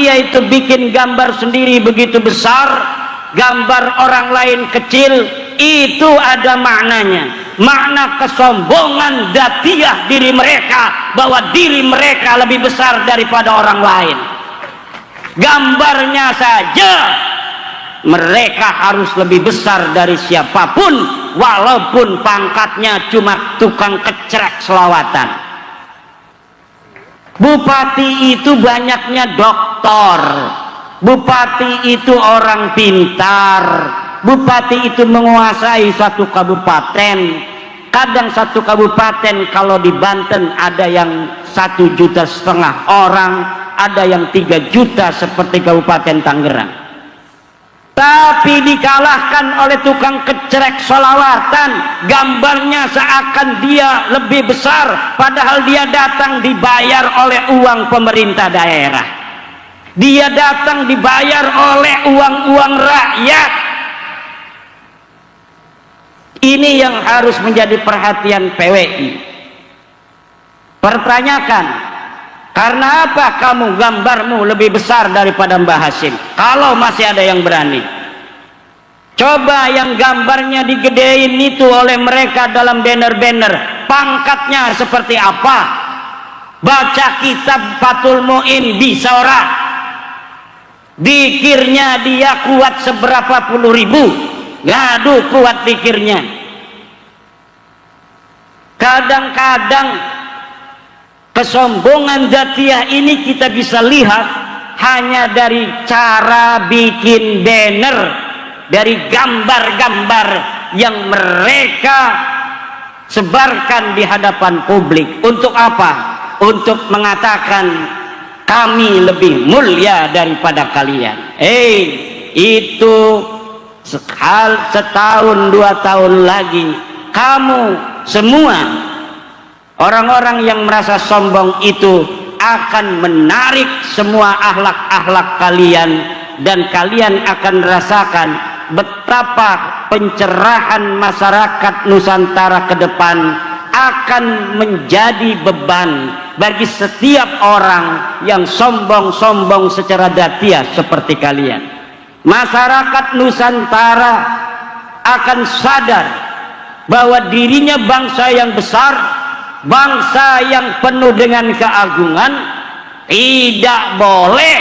dia itu bikin gambar sendiri begitu besar, gambar orang lain kecil, itu ada maknanya, makna kesombongan datiah diri mereka, bahwa diri mereka lebih besar daripada orang lain. Gambarnya saja mereka harus lebih besar dari siapapun, walaupun pangkatnya cuma tukang kecrek selawatan. Bupati itu banyaknya doktor, bupati itu orang pintar, bupati itu menguasai satu kabupaten. Kadang satu kabupaten kalau di Banten ada yang 1,5 juta orang, ada yang 3 juta seperti Kabupaten Tangerang. Tapi dikalahkan oleh tukang kecrek solawatan, gambarnya seakan dia lebih besar, padahal dia datang dibayar oleh uang pemerintah daerah, dia datang dibayar oleh uang-uang rakyat. Ini yang harus menjadi perhatian PWI. Pertanyakan, karena apa kamu gambarmu lebih besar daripada Mbah Hasyim? Kalau masih ada yang berani, coba yang gambarnya digedein itu oleh mereka dalam banner-banner, pangkatnya seperti apa? Baca kitab Fathul Mu'in bisa ora? Dikirnya dia kuat seberapa puluh ribu, ngadu kuat dikirnya. Kadang-kadang kesombongan dzatiyah ini kita bisa lihat hanya dari cara bikin banner, dari gambar-gambar yang mereka sebarkan di hadapan publik. Untuk apa? Untuk mengatakan kami lebih mulia daripada kalian. Itu setahun 2 tahun lagi kamu semua orang-orang yang merasa sombong itu akan menarik semua akhlak-akhlak kalian, dan kalian akan rasakan betapa pencerahan masyarakat Nusantara ke depan akan menjadi beban bagi setiap orang yang sombong-sombong secara dzatiyah seperti kalian. Masyarakat Nusantara akan sadar bahwa dirinya bangsa yang besar, bangsa yang penuh dengan keagungan. Tidak boleh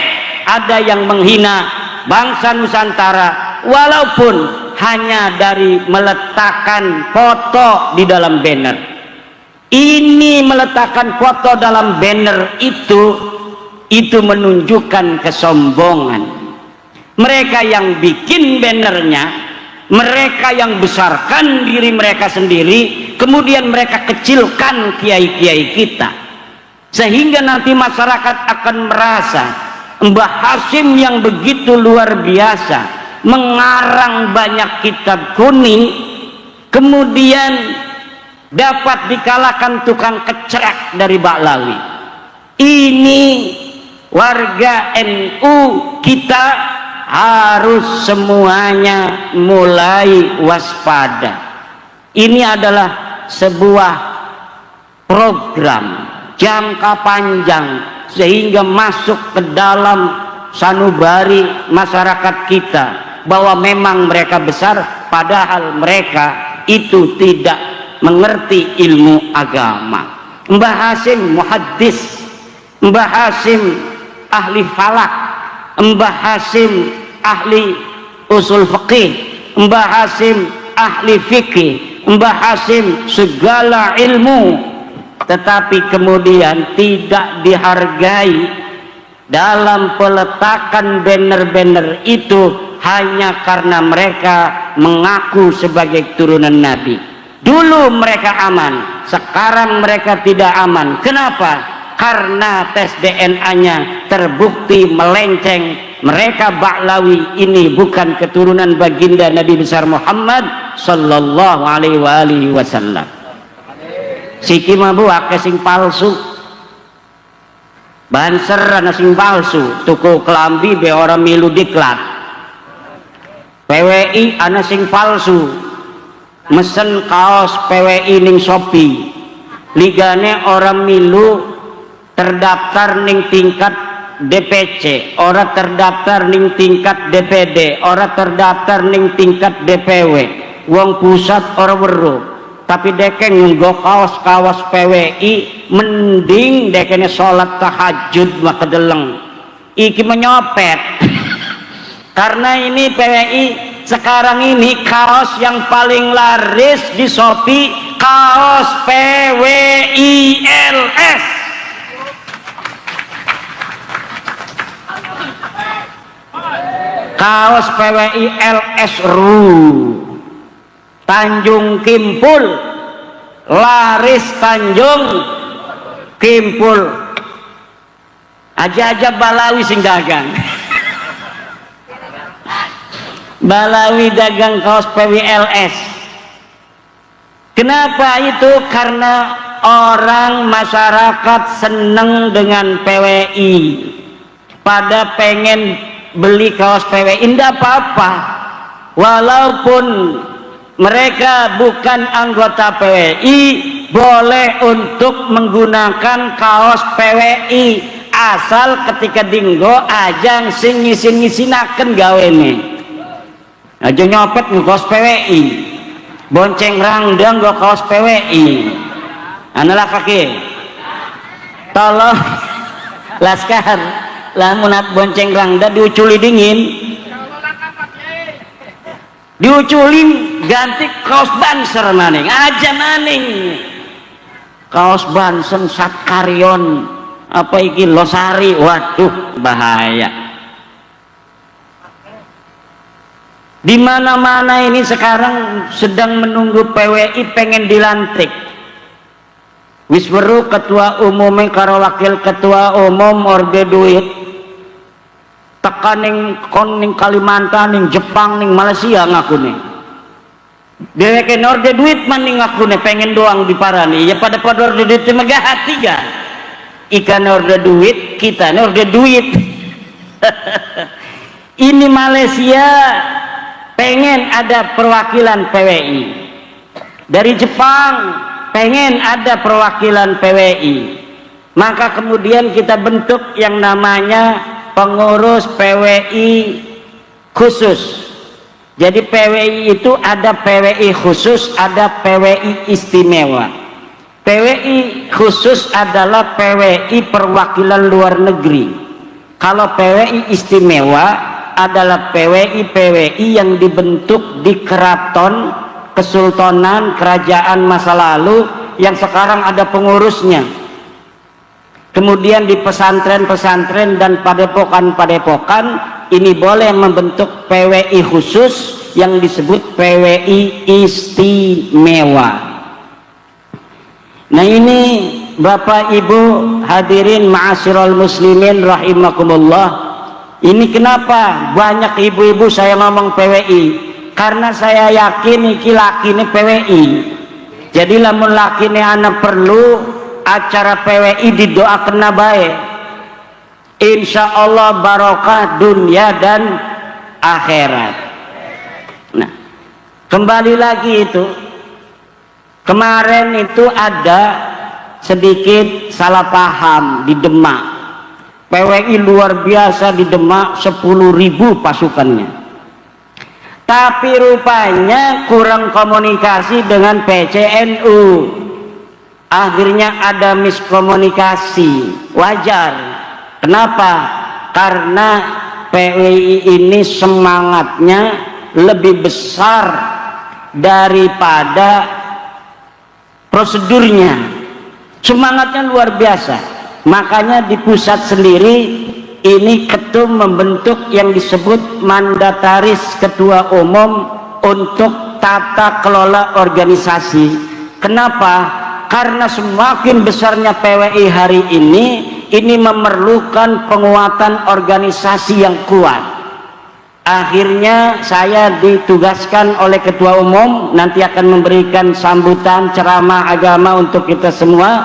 ada yang menghina bangsa Nusantara, walaupun hanya dari meletakkan foto di dalam banner. Ini meletakkan foto dalam banner itu menunjukkan kesombongan. Mereka yang bikin bannernya, mereka yang besarkan diri mereka sendiri, kemudian mereka kecilkan kiai-kiai kita, sehingga nanti masyarakat akan merasa Mbah Hasyim yang begitu luar biasa mengarang banyak kitab kuning, kemudian dapat dikalahkan tukang kecrek dari Baklawi. Ini warga NU kita harus semuanya mulai waspada. Ini adalah sebuah program jangka panjang sehingga masuk ke dalam sanubari masyarakat kita bahwa memang mereka besar, padahal mereka itu tidak mengerti ilmu agama. Mbah Hasyim muhaddis, Mbah Hasyim ahli falak, Mbah Hasyim ahli usul fikih, Mbah Hasyim ahli fikih, Mbah Hasyim segala ilmu, tetapi kemudian tidak dihargai dalam peletakan banner-banner itu hanya karena mereka mengaku sebagai turunan Nabi. Dulu mereka aman, sekarang mereka tidak aman. Kenapa? Karena tes DNA-nya terbukti melenceng. Mereka Baklawi ini bukan keturunan baginda Nabi besar Muhammad sallallahu alaihi wasallam. Siki mabu ake sing palsu, banser ana sing palsu, tuku kelambi be ora milu diklat. PWI ana sing palsu, mesen kaos PWI ning Shopee, ligane orang milu terdaftar ning tingkat DPC, orang terdaftar ning tingkat DPD, orang terdaftar ning tingkat DPW, wong pusat orang weruh, tapi dekeng nggo kaos-kaos PWI, mending dekene sholat tahajud maka deleng iki menyopet. Karena ini PWI sekarang ini kaos yang paling laris di Shopee, kaos PWILS. Kaos PWILS Tanjung Kimpul, laris Tanjung Kimpul. Aja-aja Balawi sing dagang. Balawi dagang kaos PWILS. Kenapa itu? Karena orang masyarakat seneng dengan PWI, pada pengen beli kaos PWI. Tidak apa-apa, walaupun mereka bukan anggota PWI, boleh untuk menggunakan kaos PWI, asal ketika dinggo ajang sing ngisin-ngisinaken gawene. Aja nyopet kaos PWI, bonceng rangdang go kaos PWI. Analah kaki tolong laskar lamunat bonceng rangda diuculi dingin, diuculin ganti kaos banser maning, aja maning kaos bansen Satkarion apa iki Losari. Waduh bahaya. Di mana-mana ini sekarang sedang menunggu PWI pengen dilantik. Wis weruh ketua umum karo wakil ketua umum orde duit tekan ning Kalimantan, ning Jepang, ning Malaysia ngakune. Dheweke orde duit maning ngakune pengen doang diparani. Ya pada orde duit megah hati ga. Ikan orde duit, kita orde duit. Ini Malaysia pengen ada perwakilan PWI. Dari Jepang pengen ada perwakilan PWI. Maka kemudian kita bentuk yang namanya pengurus PWI khusus. Jadi PWI itu ada PWI khusus, ada PWI istimewa. PWI khusus adalah PWI perwakilan luar negeri. Kalau PWI istimewa adalah PWI yang dibentuk di keraton, kesultanan, kerajaan masa lalu yang sekarang ada pengurusnya. Kemudian di pesantren-pesantren dan padepokan-padepokan ini boleh membentuk PWI khusus yang disebut PWI istimewa. Nah ini Bapak Ibu hadirin ma'asyiral muslimin rahimakumullah. Ini kenapa banyak ibu-ibu saya ngomong PWI, karena saya yakin iki lakine PWI. Jadi lamun lakine anak perlu acara PWI didoakan bae, insya Allah barokah dunia dan akhirat. Nah kembali lagi itu kemarin itu ada sedikit salah paham di Demak. PWI luar biasa di Demak, 10.000 pasukannya, tapi rupanya kurang komunikasi dengan PCNU. Akhirnya ada miskomunikasi. Wajar. Kenapa? Karena PWI ini semangatnya lebih besar daripada prosedurnya. Semangatnya luar biasa. Makanya di pusat sendiri ini ketum membentuk yang disebut mandataris ketua umum untuk tata kelola organisasi. Kenapa? Karena semakin besarnya PWI hari ini memerlukan penguatan organisasi yang kuat. Akhirnya saya ditugaskan oleh ketua umum, nanti akan memberikan sambutan ceramah agama untuk kita semua,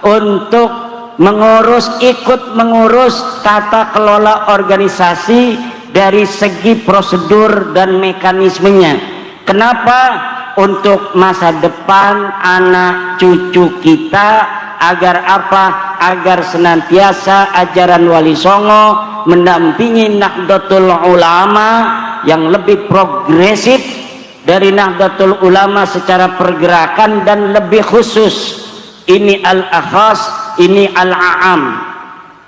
untuk ikut mengurus tata kelola organisasi dari segi prosedur dan mekanismenya. Kenapa? Untuk masa depan anak cucu kita Agar apa? Agar senantiasa ajaran Wali Songo mendampingi Nahdlatul Ulama yang lebih progresif dari Nahdlatul Ulama secara pergerakan dan lebih khusus. Ini al-akhas, ini al-a'am.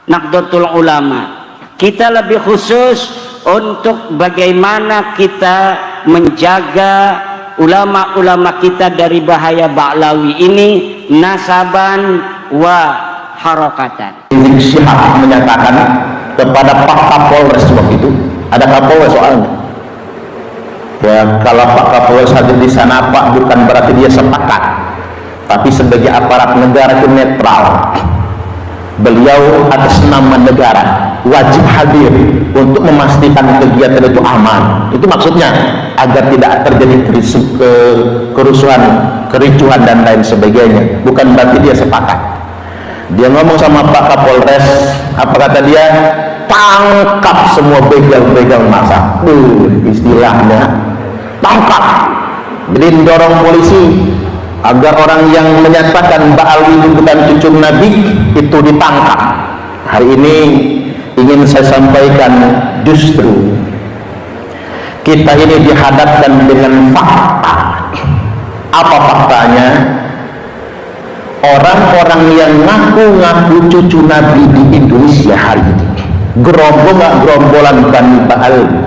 Nahdlatul Ulama kita lebih khusus untuk bagaimana kita menjaga ulama-ulama kita dari bahaya Ba'lawi ini nasaban wa harakatan. Syihab menyatakan kepada Pak Kapolres waktu itu, ada Kapolres soalnya ya, kalau Pak Kapolres hadir di sana Pak, bukan berarti dia sepakat, tapi sebagai aparat negara itu netral. Beliau atas nama negara wajib hadir untuk memastikan kegiatan itu aman. Itu maksudnya agar tidak terjadi kerusuhan, kericuhan dan lain sebagainya. Bukan berarti dia sepakat. Dia ngomong sama Pak Kapolres, apa kata dia? Tangkap semua begal-begal massa. Istilahnya tangkap. Jadi dorong polisi agar orang yang menyatakan Ba'alwi itu bukan cucu Nabi itu ditangkap. Hari ini ingin saya sampaikan, justru kita ini dihadapkan dengan fakta. Apa faktanya? Orang-orang yang ngaku-ngaku cucu Nabi di Indonesia hari ini, gerombolan Bani Ba'alwi,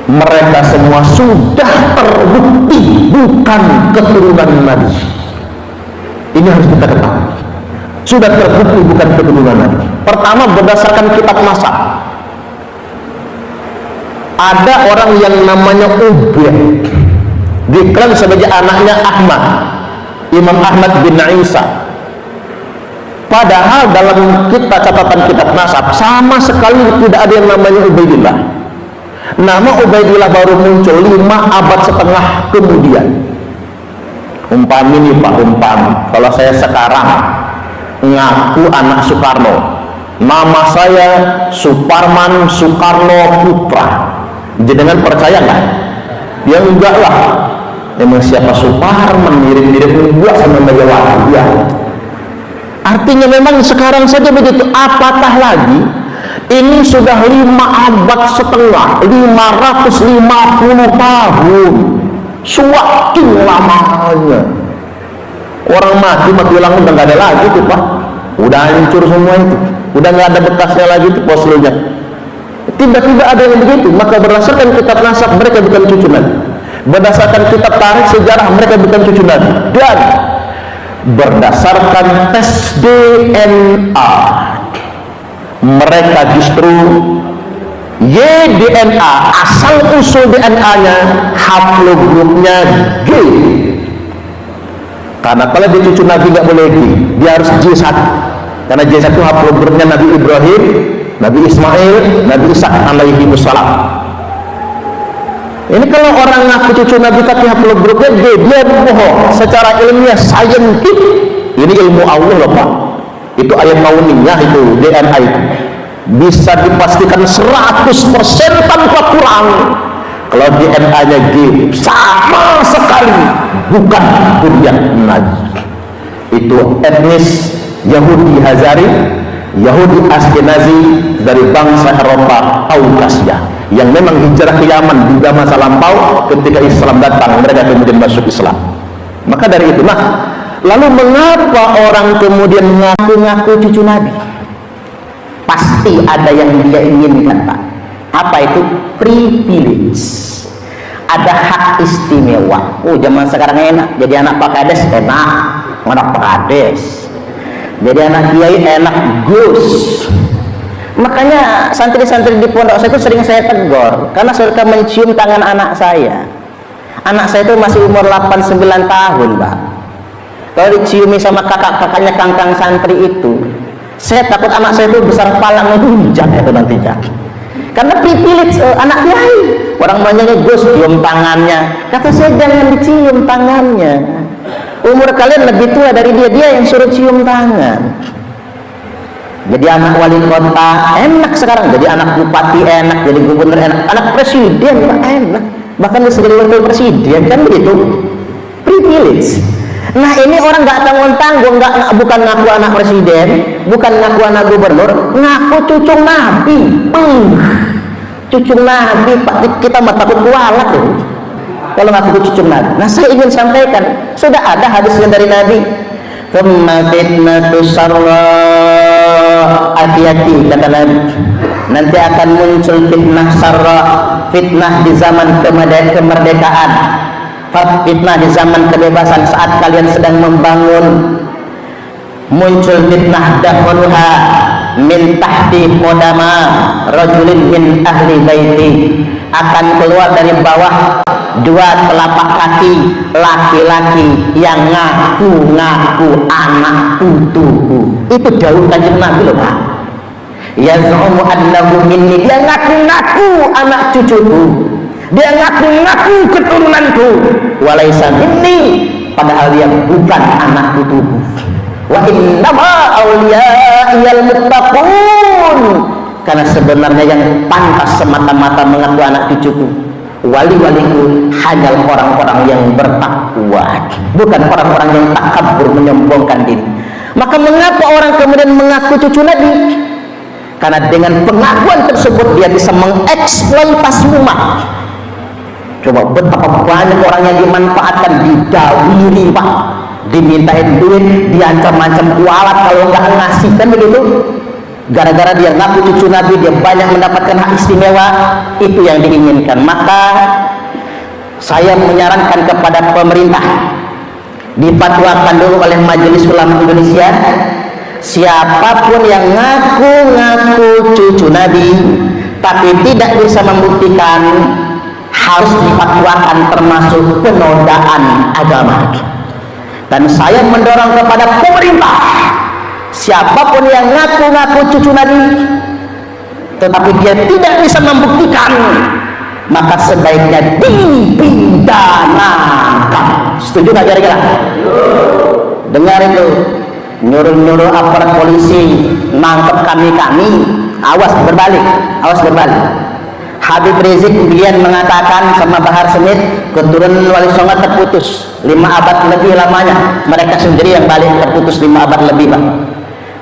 mereka semua sudah terbukti bukan keturunan Nabi. Ini harus kita ketahui, sudah terbukti bukan keturunan Nabi. Pertama, berdasarkan kitab nasab, ada orang yang namanya Ubaid diklaim sebagai anaknya Ahmad, Imam Ahmad bin Isa. Padahal dalam catatan kitab nasab sama sekali tidak ada yang namanya Ubaidillah. Nama Ubaidillah baru muncul 5 abad setengah kemudian. Umpam ini Pak, kalau saya sekarang ngaku anak Soekarno, nama saya Suparman Soekarno Putra, jenengan percaya nggak? Ya enggak lah, emang siapa Suparman, mirip-mirip enggak sama Megawati ya. Artinya memang sekarang saja begitu, apatah lagi ini sudah 5 abad setengah, 550 tahun, semakin lamanya. Orang mati hilang udah nggak ada lagi tuh Pak, udah hancur semua itu, udah nggak ada bekasnya lagi tuh fosilnya. Tiba-tiba ada yang begitu. Maka berdasarkan kitab nasab mereka bukan cucu Nabi, berdasarkan kitab tarikh sejarah mereka bukan cucu Nabi, dan berdasarkan tes DNA mereka justru YDNA, asal usul DNA nya haplogrupnya G. Karena kalau dia cucu Nabi nggak boleh G, dia harus J1, karena J1 haplogrupnya Nabi Ibrahim, Nabi Ismail, Nabi Ishak alaihi wassalam. Ini kalau orang ngaku cucu Nabi tapi haplogrupnya G, dia bohong. Secara ilmiah, saintifik, ini ilmu Allah loh Pak, itu ayat kauniyah, itu DNA itu bisa dipastikan 100% tanpa kurang kalau DNA nya G, sama sekali bukan zuriat Nabi. Itu etnis Yahudi Hazari, Yahudi Askenazi dari bangsa Eropa Kaukasia, yang memang hijrah ke Yaman juga masa lampau. Ketika Islam datang mereka kemudian masuk Islam. Maka dari itu, lalu mengapa orang kemudian ngaku-ngaku cucu Nabi? Pasti ada yang dia inginkan Pak. Apa itu? Privilege, ada hak istimewa. Zaman sekarang enak, jadi anak Pak Kades enak, anak Pak Kades, jadi anak kiai enak, Gus. Makanya santri-santri di pondok saya itu sering saya tegur karena suka mencium tangan anak saya. Anak saya itu masih umur 8-9 tahun Pak. Kalau diciumi sama kakak-kakaknya kangkang santri itu, saya takut anak saya itu besar palang hunjat itu nantinya. Karena privilege anak kiai, orang banyak Gus cium tangannya. Kata saya jangan dicium tangannya. Umur kalian lebih tua dari dia yang suruh cium tangan. Jadi anak wali kota enak sekarang, jadi anak bupati enak, jadi gubernur enak, anak presiden enak, bahkan bisa jadi wakil presiden, kan begitu, privilege. Nah ini orang nggak tanggung-tanggung, bukan ngaku anak presiden, bukan ngaku anak gubernur, ngaku cucu Nabi. Cucu Nabi, Pak, kita mah takut kualat tuh kalau ngaku cucu Nabi. Nah saya ingin sampaikan, sudah ada hadisnya dari Nabi. Hati-hati kata Nabi, nanti akan muncul fitnah sarra, fitnah di zaman kemerdekaan, fitnah di zaman kebebasan saat kalian sedang membangun. Muncul fitnah dahuluha min tahti qodama rajulin min ahli baiti, akan keluar dari bawah dua telapak kaki laki-laki yang ngaku-ngaku anak putuku. Itu dawuh Kanjeng Nabi loh Pak. Yaz'umu annahu minni, dia ngaku-ngaku anak cucuku, dia ngaku-ngaku keturunanku, walaysa minni, padahal dia bukan anak putuku. Wa innama awliya'iyal muttaqun, karena sebenarnya yang pantas semata-mata mengaku anak cucuku, wali-waliku hanyalah orang-orang yang bertakwa, bukan orang-orang yang takabur menyombongkan diri. Maka mengapa orang kemudian mengaku cucu Nabi? Karena dengan pengakuan tersebut dia bisa mengeksploitasi umat. Coba betapa banyak orang yang dimanfaatkan, didawiri Pak, dimintain duit, diancam-ancam kualat kalau nggak ngasih, kan begitu. Gara-gara dia ngaku cucu Nabi, dia banyak mendapatkan hak istimewa. Itu yang diinginkan. Maka saya menyarankan kepada pemerintah, difatwakan dulu oleh Majelis Ulama Indonesia, siapapun yang ngaku-ngaku cucu Nabi tapi tidak bisa membuktikan, harus difatwakan termasuk penodaan agama. Dan saya mendorong kepada pemerintah, siapapun yang ngaku-ngaku cucu Nabi tetapi dia tidak bisa membuktikan, maka sebaiknya dipidanakan. Setuju nggak kira-kira? Dengar itu, nyuruh-nyuruh aparat polisi nangkep kami, awas berbalik. Habib Rizik kemudian mengatakan sama Bahar Smith, keturunan Wali Songo terputus 5 abad lebih lamanya, mereka sendiri yang balik terputus 5 abad lebih Pak.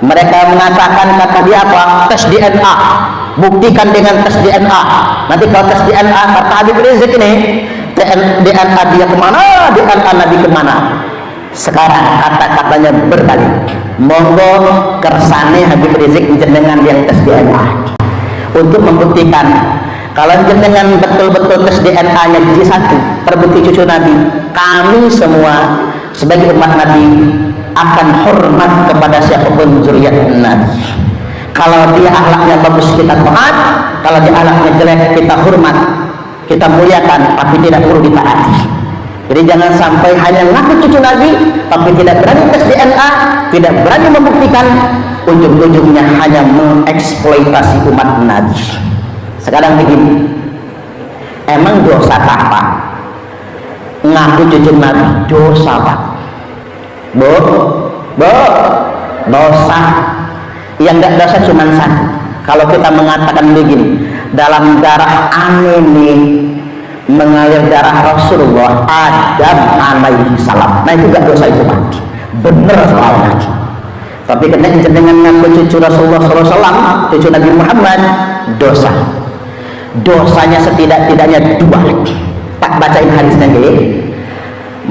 Mereka mengatakan, kata dia apa? Tes DNA, buktikan dengan tes DNA. Nanti kalau tes DNA kata Habib Rizik ini, DNA dia kemana, DNA Nabi kemana. Sekarang kata-katanya berbalik. Monggo kersane Habib Rizik jenengan yang tes DNA untuk membuktikan kalau jenengan betul-betul tes DNA-nya jadi satu, terbukti cucu Nabi, kami semua sebagai umat Nabi akan hormat kepada siapapun zuriat Nabi. Kalau dia akhlaknya bagus kita taat, kalau dia akhlaknya jelek kita hormat, kita muliakan, tapi tidak perlu ditaati. Jadi jangan sampai hanya ngaku cucu Nabi tapi tidak berani tes DNA, tidak berani membuktikan, ujung-ujungnya hanya mengeksploitasi umat Nabi. Sekarang begini, emang dosa apa? Ngaku cucu Nabi dosa Pak? Dosa. Yang enggak dosa cuma satu. Kalau kita mengatakan begini, dalam darah aneh nih mengalir darah Rasulullah Adam alaihi salam. Nah itu enggak dosa itu Pak, bener soalnya. Tapi karena dengan ngaku cucu Rasulullah SAW, cucu Nabi Muhammad, dosa. Dosanya setidak-tidaknya 2. Tak bacain hadisnya gini.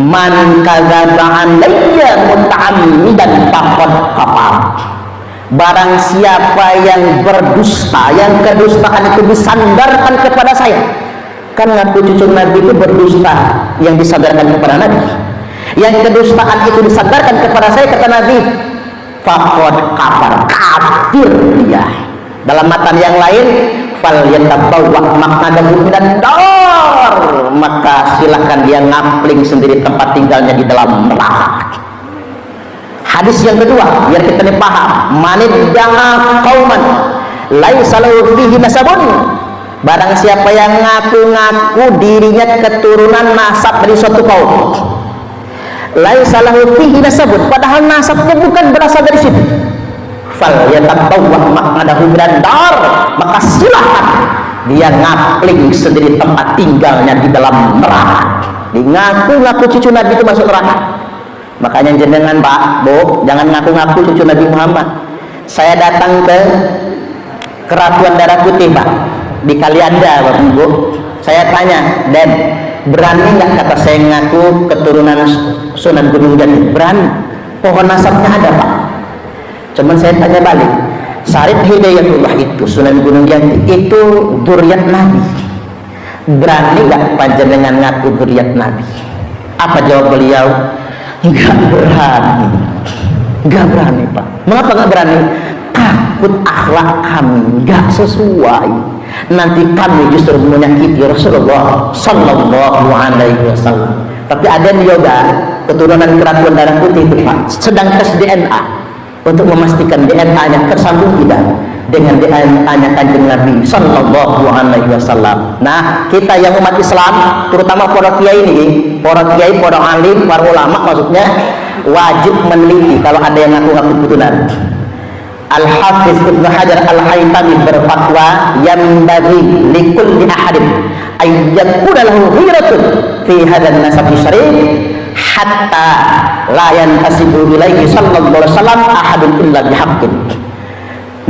Man kadzaba alayya muta'ammidan faqad kafar. Barang siapa yang berdusta, yang kedustaan itu disandarkan kepada saya. Kan ngaku cucu Nabi itu berdusta yang disandarkan kepada Nabi. Yang kedustaan itu disandarkan kepada saya, kata Nabi, faqad kafar, kafir dia. Dalam matan yang lain, fal yatabawwa maq'adahu minan nar, maka silahkan dia ngapling sendiri tempat tinggalnya di dalam neraka. Hadis yang kedua, biar kita paham, manid da'a qauman laisa lahu fihi nasabun, barang siapa yang ngaku-ngaku dirinya keturunan nasab dari suatu kaum, laisa lahu fihi nasabun, padahal nasabnya bukan berasal dari situ, fal yatabawwa maq'adahu minan nar, maka silahkan dia ngapling sendiri tempat tinggalnya di dalam neraka. Ngaku-ngaku cucu Nabi itu masuk neraka. Makanya jenengan Pak, Bu, jangan ngaku-ngaku cucu Nabi Muhammad. Saya datang ke Keratuan Darah Putih Pak, di Kalianda Bapak Ibu. Saya tanya, "Den, berani nggak?" kata saya, ngaku keturunan Sunan Gunung Jati. Berani. Pohon nasabnya ada Pak. Cuman saya tanya balik, Syarif Hidayatullah itu Sunan Gunung Jati itu dzurriat Nabi. Berani nggak panjenengan ngaku dzurriat Nabi? Apa jawab beliau? Nggak berani. Nggak berani Pak. Mengapa nggak berani? Takut akhlak kami nggak sesuai, nanti kami justru menyakiti Rasulullah Sallallahu Alaihi Wasallam. Tapi ada juga keturunan Keratuan Darah Putih itu Pak, sedang tes DNA untuk memastikan DNA-nya tersambung tidak dengan DNA-nya Kanjeng Nabi Sallallahu Alaihi Wasallam. Nah, kita yang umat Islam, terutama para kiai ini, para kiai, para alim, para ulama maksudnya, wajib meneliti kalau ada yang ngaku-ngaku keturunan. Al-Hafiz Ibnu Hajar Al-Haytami berfatwa, yang bagi likulli ahadin ayyakuna lahu ghiratun fi hadzal nasab syarif hatta la yantasibu ilaihi sallallahu alaihi wasallam ahadun illa bihaqqin.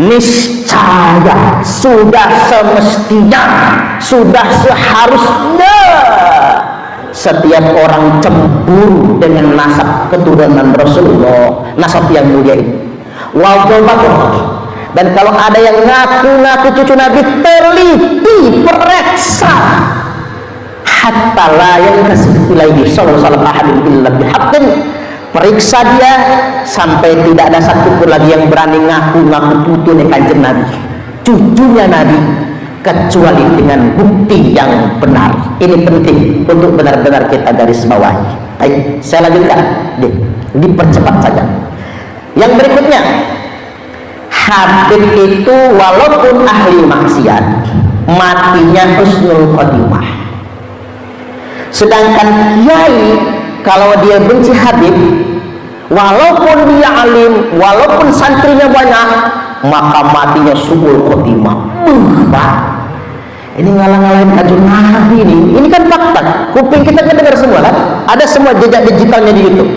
Niscaya sudah semestinya, sudah seharusnya setiap orang cemburu dengan nasab keturunan Rasulullah, nasab yang mulia ini. Dan kalau ada yang ngaku-ngaku cucu Nabi, teliti, periksa, hatta la yantasib ilaihi sallallahu alaihi wasallam illa bihaqqin. Periksa dia sampai tidak ada satupun lagi yang berani ngaku-ngaku putunya Kanjeng Nabi, cucunya Nabi, kecuali dengan bukti yang benar. Ini penting untuk benar-benar kita garis bawahi. Baik, saya lanjutkan, dipercepat saja. Yang berikutnya, Habib itu walaupun ahli maksiat, matinya husnul khotimah. Sedangkan kiai kalau dia benci Habib, walaupun dia alim, walaupun santrinya banyak, maka matinya suul khotimah. Pak, ini ngalang-ngalain Kanjeng Nabi ini kan fakta. Kuping kita kan dengar semua kan? Ada semua jejak digitalnya di YouTube.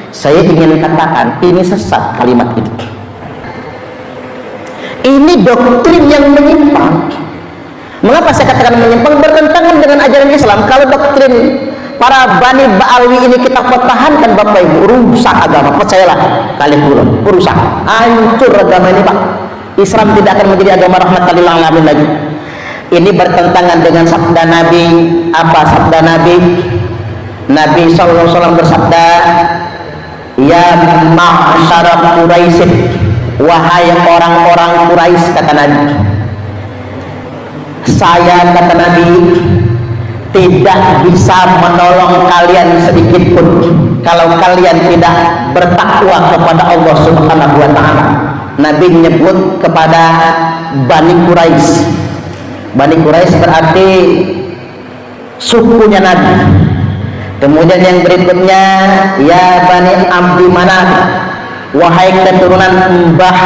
Saya ingin katakan ini sesat kalimat itu. Ini doktrin yang menyimpang. Mengapa saya katakan menyimpang? Bertentangan dengan ajaran Islam. Kalau doktrin para Bani Ba'alwi ini kita pertahankan Bapak Ibu, rusak agama. Percayalah kalian dulu, rusak, hancur agama ini Pak. Islam tidak akan menjadi agama rahmatan lil alamin lagi. Ini bertentangan dengan sabda Nabi. Apa sabda Nabi? Nabi SAW bersabda, "Ya ma'asyara Quraisy, wahai orang-orang Quraisy," kata Nabi, "saya," kata Nabi, "tidak bisa menolong kalian sedikit pun kalau kalian tidak bertakwa kepada Allah Subhanahu wa taala." Nabi menyebut kepada Bani Quraisy. Bani Quraisy berarti sukunya Nabi. Kemudian yang berikutnya, "Ya Bani Abdi Manaf, wahai keturunan Mbah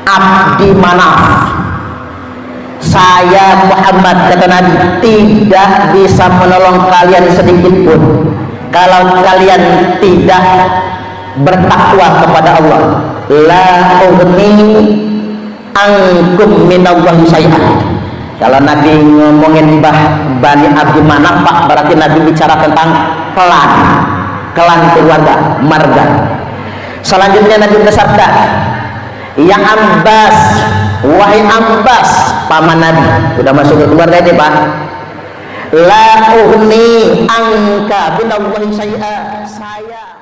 Abdi Manaf, saya Muhammad," kata Nabi, "tidak bisa menolong kalian sedikit pun kalau kalian tidak bertakwa kepada Allah. La ughni ankum minallahi syai'an." Kalau Nabi ngomongin Bani Abdi Manaf Pak, berarti Nabi bicara tentang klan keluarga, marga. Selanjutnya Nabi bersabda, "Ya Abbas, wahai Abbas," paman Nabi, sudah masuk ke keluarga ini Pak, "la ughni anka minallahi syai'a," saya